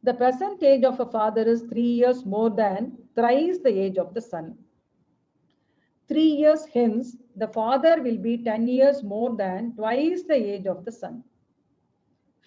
The present age of a father is 3 years more than thrice the age of the son. 3 years hence, the father will be 10 years more than twice the age of the son.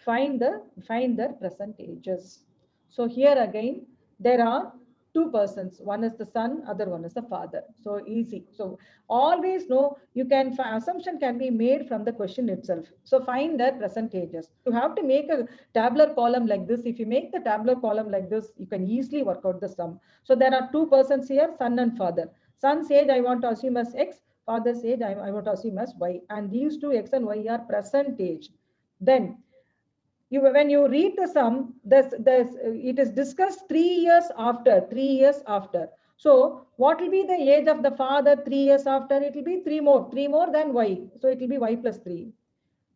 Find their present ages. So here again, there are two persons. One is the son, other one is the father. So easy. So always know you can assumption can be made from the question itself. So find their present ages. You have to make a tabular column like this. If you make the tabular column like this, you can easily work out the sum. So there are two persons here, son and father. Son's age I want to assume as X, father's age I want to assume as Y. And these two X and Y are present age. Then when you read the sum, it is discussed 3 years after, 3 years after. So what will be the age of the father 3 years after? It will be three more than Y. So it will be Y plus 3.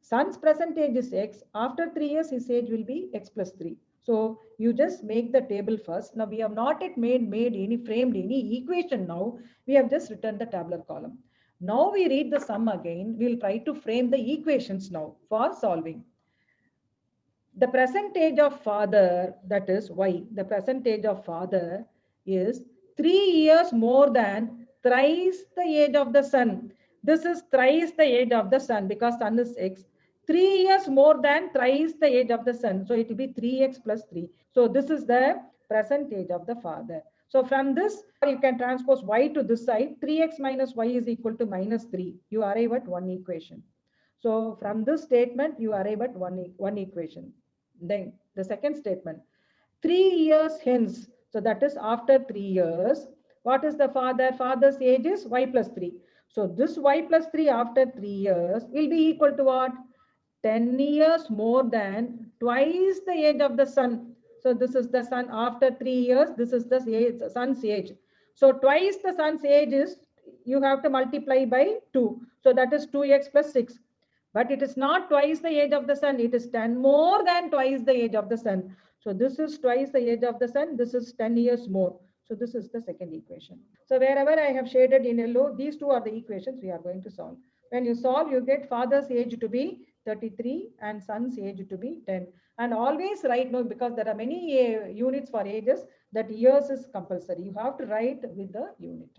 Son's present age is X. After 3 years, his age will be X plus 3. So you just make the table first. Now we have not yet framed any equation now. We have just written the tabular column. Now we read the sum again. We'll try to frame the equations now for solving. The present age of father, that is Y, the present age of father is 3 years more than thrice the age of the son. This is thrice the age of the son because son is X. 3 years more than thrice the age of the son. So it will be 3X plus 3. So this is the present age of the father. So from this, you can transpose Y to this side. 3X minus Y is equal to minus 3. You arrive at one equation. So from this statement, you arrive at one equation. Then the second statement, 3 years hence. So that is after 3 years. What is the father? Father's age is Y plus 3. So this Y plus 3 after 3 years will be equal to what? 10 years more than twice the age of the son. So this is the son after 3 years. This is the son's age. So twice the son's age is, you have to multiply by 2. So that is 2X plus 6. But it is not twice the age of the sun. It is 10 more than twice the age of the sun. So this is twice the age of the sun. This is 10 years more. So this is the second equation. So wherever I have shaded in yellow, these two are the equations we are going to solve. When you solve, you get father's age to be 33 and son's age to be 10. And always write, no, because there are many units for ages, that years is compulsory. You have to write with the unit.